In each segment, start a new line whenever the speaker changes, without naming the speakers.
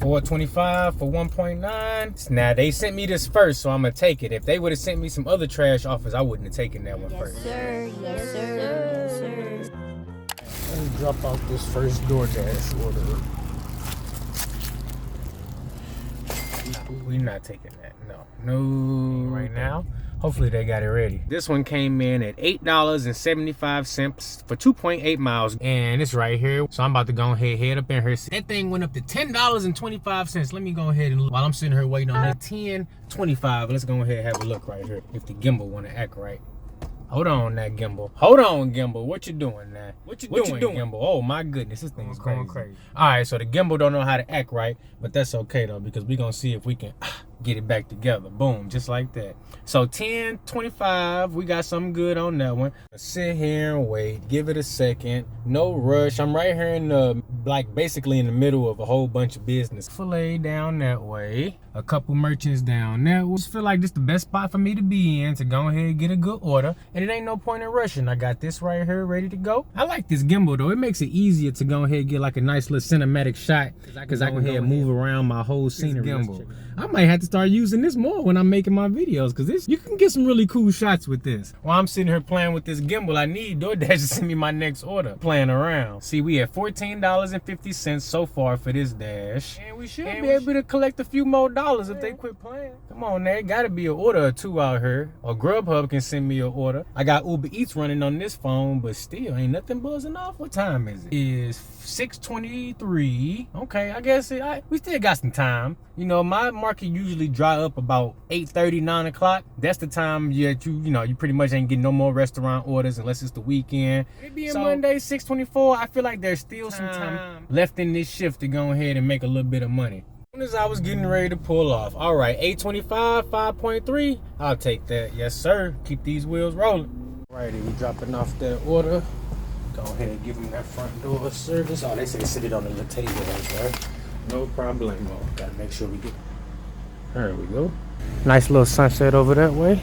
$4.25 for 1.9. Now they sent me this first, so I'm gonna take it. If they would have sent me some other trash offers, I wouldn't have taken that one first.
Yes, sir. Yes, sir. Yes, sir.
Let me drop out this first Doordash order. We're not taking that. No, right now. Hopefully they got it ready. This one came in at $8.75 for 2.8 miles. And it's right here. So I'm about to go ahead, head up in here. That thing went up to $10.25. Let me go ahead and look. While I'm sitting here waiting on that $10.25, let's go ahead and have a look right here. If the gimbal want to act right. Hold on, that gimbal. Hold on, gimbal. What you doing now? What you doing, gimbal? Oh my goodness, this thing is going crazy. All right, so the gimbal don't know how to act right, but that's okay though, because we gonna see if we can get it back together. Boom, just like that. So $10.25, we got something good on that one. Sit here and wait, give it a second. No rush. I'm right here in the, like basically in the middle of a whole bunch of business. Filet down that way. A couple merchants down there. I just feel like this is the best spot for me to be in to go ahead and get a good order. And it ain't no point in rushing. I got this right here ready to go. I like this gimbal though. It makes it easier to go ahead and get like a nice little cinematic shot. Cause I can go ahead and move around my whole scenery. Gimbal. I might have to start using this more when I'm making my videos, cause this, you can get some really cool shots with this. While I'm sitting here playing with this gimbal, I need Doordash to send me my next order. Playing around. See, we at $14.50 so far for this dash. And we should be able to collect a few more dollars if they quit playing. Come on, there gotta be an order or two out here. Or Grubhub can send me an order. I got Uber Eats running on this phone, but still ain't nothing buzzing off. What time is it? It's 6:23. Okay, I guess we still got some time. You know, my market usually dry up about 8:30, 9 o'clock. That's the time you pretty much ain't getting no more restaurant orders unless it's the weekend. It being Monday, 6:24, I feel like there's still some time left in this shift to go ahead and make a little bit of money. As soon as I was getting ready to pull off. All right, 8.25, 5.3. I'll take that. Yes, sir. Keep these wheels rolling. Alrighty, we dropping off that order. Go ahead and give them that front door service. Oh, they say sit it on the little table right there. No problemo. Gotta make sure we get. There we go. Nice little sunset over that way.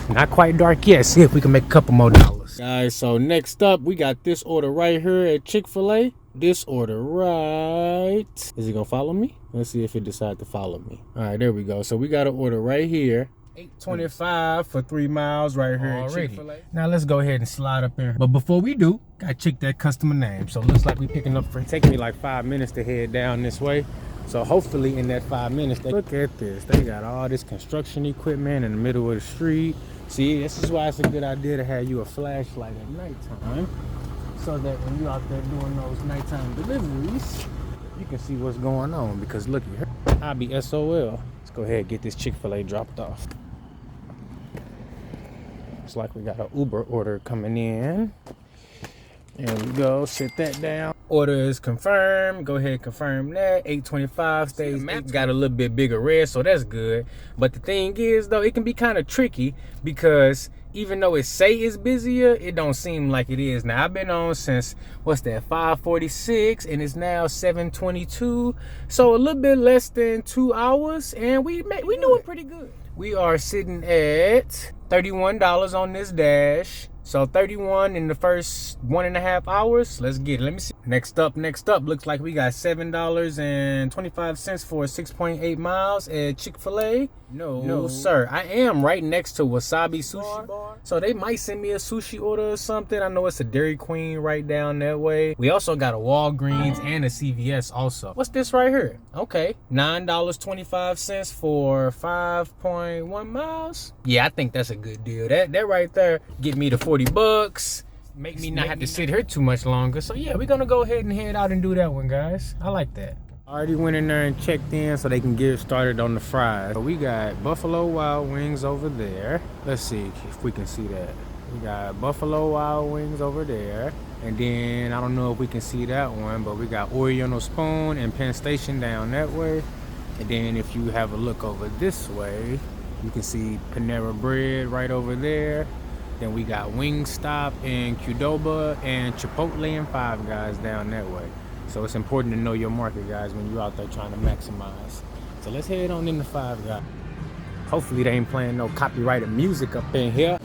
Not quite dark yet. See if we can make a couple more dollars. Guys, so next up, we got this order right here at Chick-fil-A. This order right. Is he gonna follow me? Let's see if he decides to follow me. All right, there we go. So we got an order right here. $8.25 for 3 miles right here at Chick-fil-A. Now let's go ahead and slide up in. But before we do, gotta check that customer name. So looks like we picking up for, taking me like 5 minutes to head down this way. So hopefully in that 5 minutes, look at this. They got all this construction equipment in the middle of the street. See, this is why it's a good idea to have you a flashlight at nighttime. So that when you're out there doing those nighttime deliveries, you can see what's going on. Because look here, I'll be SOL. Let's go ahead and get this Chick-fil-A dropped off. Looks like we got an Uber order coming in. There we go, sit that down. Order is confirmed. Go ahead and confirm that. 8.25 stays. Got a little bit bigger red, so that's good. But the thing is, though, it can be kind of tricky because even though it say it's busier, it don't seem like it is. Now, I've been on since, what's that, 5:46, and it's now 7:22. So a little bit less than 2 hours, and we doing pretty good. We are sitting at $31 on this dash. So 31 in the first 1.5 hours. Let's get it. Let me see. Next up, looks like we got $7.25 for 6.8 miles at Chick-fil-A. No, sir. I am right next to Wasabi Sushi Bar. So they might send me a sushi order or something. I know it's a Dairy Queen right down that way. We also got a Walgreens and a CVS also. What's this right here? Okay, $9.25 for 5.1 miles. Yeah, I think that's a good deal. That right there get me to $40. Make me not have to sit here too much longer. So yeah, we're gonna go ahead and head out and do that one, guys. I like that. Already went in there and checked in so they can get started on the fries. So we got Buffalo Wild Wings over there. Let's see if we can see that. We got Buffalo Wild Wings over there. And then I don't know if we can see that one, but we got Oriental Spoon and Penn Station down that way. And then if you have a look over this way, you can see Panera Bread right over there. Then we got Wingstop and Qdoba and Chipotle and Five Guys down that way. So it's important to know your market, guys, when you're out there trying to maximize. So let's head on into Five Guys. Hopefully they ain't playing no copyrighted music up in here.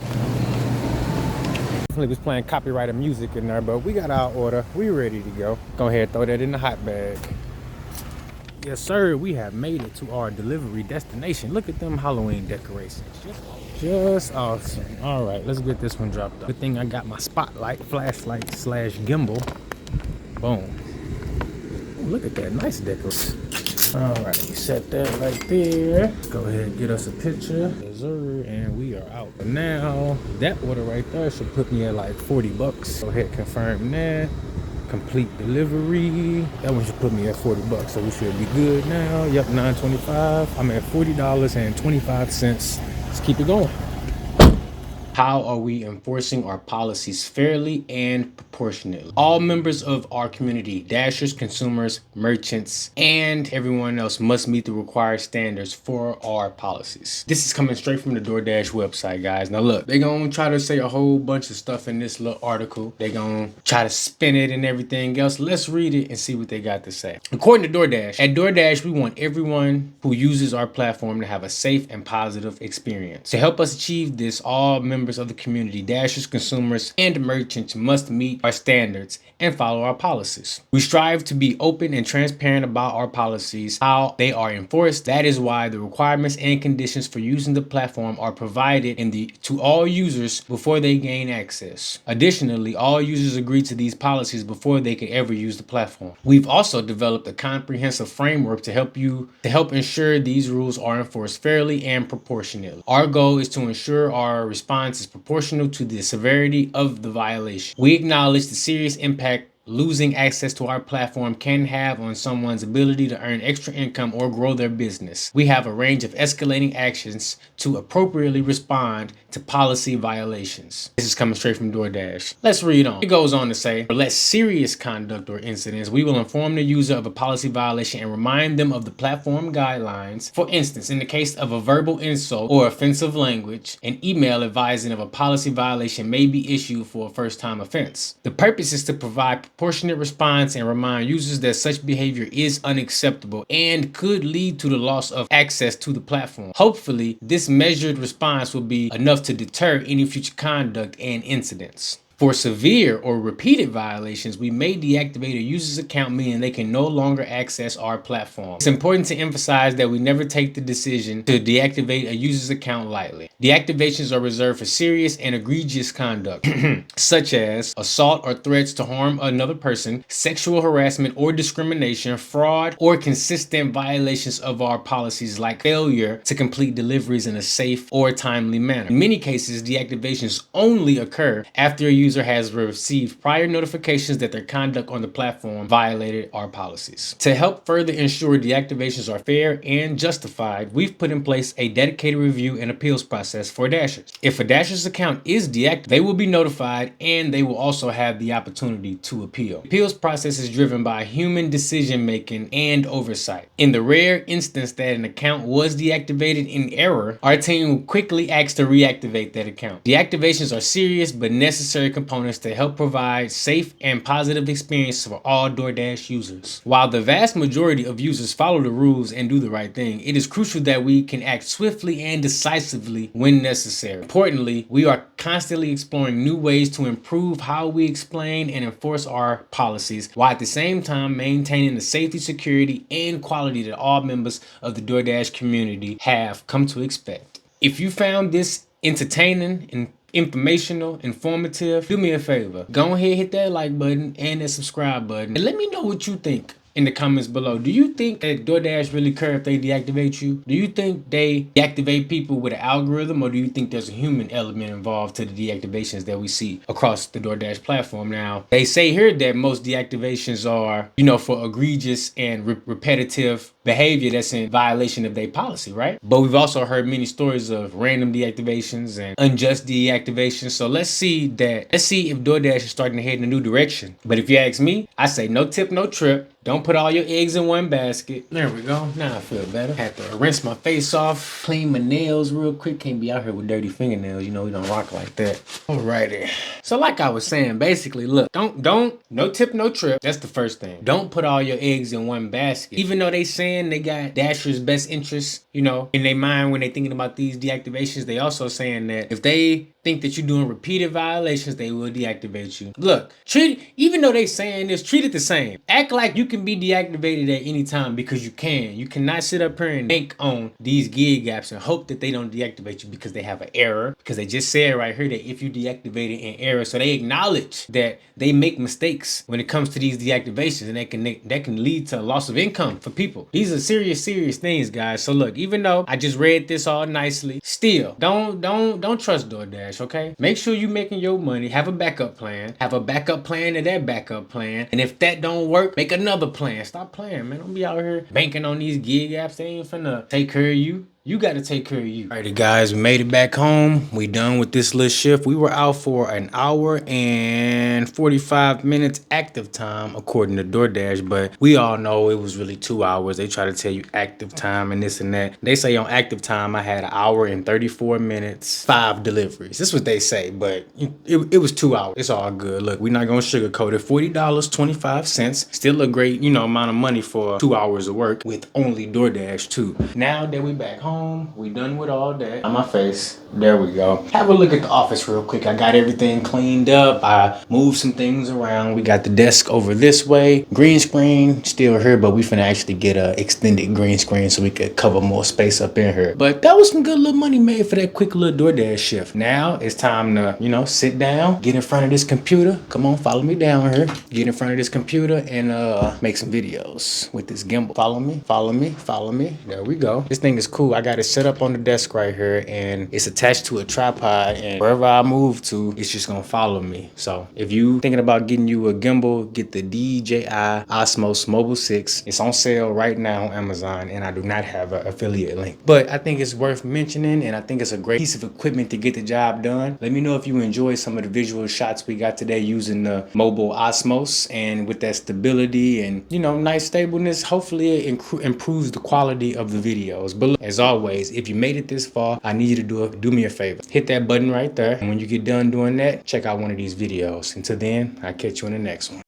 Definitely was playing copyrighted music in there, but we got our order. We ready to go. Go ahead, throw that in the hot bag. Yes, sir. We have made it to our delivery destination. Look at them Halloween decorations. Just awesome. All right, let's get this one dropped off. Good thing I got my spotlight, flashlight slash gimbal. Boom. Ooh, look at that. Nice decoration. All right, set that right there. Go ahead and get us a picture. Yes, sir. And we are out. But now, that order right there should put me at like 40 bucks. Go ahead, confirm that. Complete delivery. That one should put me at 40 bucks, so we should be good now. Yep, $9.25. I'm at $40.25. Let's keep it going. How are we enforcing our policies fairly and proportionately? All members of our community, dashers, consumers, merchants, and everyone else must meet the required standards for our policies. This is coming straight from the Doordash website, guys. Now look, they're gonna try to say a whole bunch of stuff in this little article. They're gonna try to spin it and everything else. Let's read it and see what they got to say. According to Doordash, at Doordash, we want everyone who uses our platform to have a safe and positive experience. To help us achieve this, all members of the community, dashers, consumers, and merchants must meet our standards and follow our policies. We strive to be open and transparent about our policies, how they are enforced. That is why the requirements and conditions for using the platform are provided to all users before they gain access. Additionally, all users agree to these policies before they can ever use the platform. We've also developed a comprehensive framework to help ensure these rules are enforced fairly and proportionately. Our goal is to ensure our response is proportional to the severity of the violation. We acknowledge the serious impact losing access to our platform can have on someone's ability to earn extra income or grow their business. We have a range of escalating actions to appropriately respond to policy violations. This is coming straight from Doordash. Let's read on. It goes on to say, for less serious conduct or incidents, we will inform the user of a policy violation and remind them of the platform guidelines. For instance, in the case of a verbal insult or offensive language, an email advising of a policy violation may be issued for a first-time offense. The purpose is to provide proportionate response and remind users that such behavior is unacceptable and could lead to the loss of access to the platform. Hopefully, this measured response will be enough to deter any future conduct and incidents. For severe or repeated violations, we may deactivate a user's account, meaning they can no longer access our platform. It's important to emphasize that we never take the decision to deactivate a user's account lightly. Deactivations are reserved for serious and egregious conduct, such as assault or threats to harm another person, sexual harassment or discrimination, fraud, or consistent violations of our policies like failure to complete deliveries in a safe or timely manner. In many cases, deactivations only occur after a user has received prior notifications that their conduct on the platform violated our policies. To help further ensure deactivations are fair and justified, we've put in place a dedicated review and appeals process for dashers. If a dasher's account is deactivated, they will be notified and they will also have the opportunity to appeal. The appeals process is driven by human decision making and oversight. In the rare instance that an account was deactivated in error, our team will quickly ask to reactivate that account. Deactivations are serious but necessary components to help provide safe and positive experiences for all Doordash users. While the vast majority of users follow the rules and do the right thing, it is crucial that we can act swiftly and decisively when necessary. Importantly, we are constantly exploring new ways to improve how we explain and enforce our policies, while at the same time maintaining the safety, security, and quality that all members of the Doordash community have come to expect. If you found this entertaining and informational, informative, do me a favor. Go ahead, hit that like button and that subscribe button. And let me know what you think in the comments below. Do you think that Doordash really care if they deactivate you? Do you think they deactivate people with an algorithm, or do you think there's a human element involved to the deactivations that we see across the Doordash platform? Now, they say here that most deactivations are, for egregious and repetitive behavior that's in violation of their policy, right? But we've also heard many stories of random deactivations and unjust deactivations. So let's see if Doordash is starting to head in a new direction. But if you ask me, I say no tip, no trip. Don't put all your eggs in one basket. There we go. Now I feel better. Had to rinse my face off, clean my nails real quick. Can't be out here with dirty fingernails. We don't rock like that. Alrighty. So like I was saying, basically, look, don't, no tip, no trip. That's the first thing. Don't put all your eggs in one basket. Even though they saying they got Dasher's best interests, in their mind when they thinking about these deactivations, they also saying that if they think that you're doing repeated violations, they will deactivate you. Look, even though they saying this, treat it the same. Act like you can be deactivated at any time, because you can. You cannot sit up here and bank on these gig apps and hope that they don't deactivate you because they have an error. Because they just said right here that if you deactivate it in error, so they acknowledge that they make mistakes when it comes to these deactivations, and that can lead to loss of income for people. These are serious things, guys. So look, even though I just read this all nicely, still don't trust DoorDash, okay? Make sure you making your money. Have a backup plan. Have a backup plan to that backup plan. And if that don't work, make another plan. Stop playing, man. Don't be out here banking on these gig apps. They ain't finna take care of you. You got to take care of you. Alrighty, guys, we made it back home. We done with this little shift. We were out for an hour and 45 minutes active time, according to DoorDash, but we all know it was really 2 hours. They try to tell you active time and this and that. They say on active time, I had an hour and 34 minutes, 5 deliveries. This is what they say, but it was 2 hours. It's all good. Look, we're not going to sugarcoat it. $40.25. Still a great, amount of money for 2 hours of work with only DoorDash too. Now that we back home, we done with all that. On my face, there we go. Have a look at the office real quick. I got everything cleaned up. I moved some things around. We got the desk over this way. Green screen still here, but we finna actually get a extended green screen so we could cover more space up in here. But that was some good little money made for that quick little DoorDash shift. Now it's time to, sit down, get in front of this computer. Come on, follow me down here. Get in front of this computer and make some videos with this gimbal. Follow me, follow me, follow me. There we go. This thing is cool. I got it set up on the desk right here, and it's attached to a tripod, and wherever I move to, it's just gonna follow me. So if you thinking about getting you a gimbal, get the DJI Osmos Mobile 6. It's on sale right now on Amazon, and I do not have an affiliate link, but I think it's worth mentioning, and I think it's a great piece of equipment to get the job done. Let me know if you enjoy some of the visual shots we got today using the mobile Osmos, and with that stability and nice stableness, hopefully it improves the quality of the videos. But look, as always, if you made it this far, I need you to do me a favor. Hit that button right there. And when you get done doing that, check out one of these videos. Until then, I'll catch you in the next one.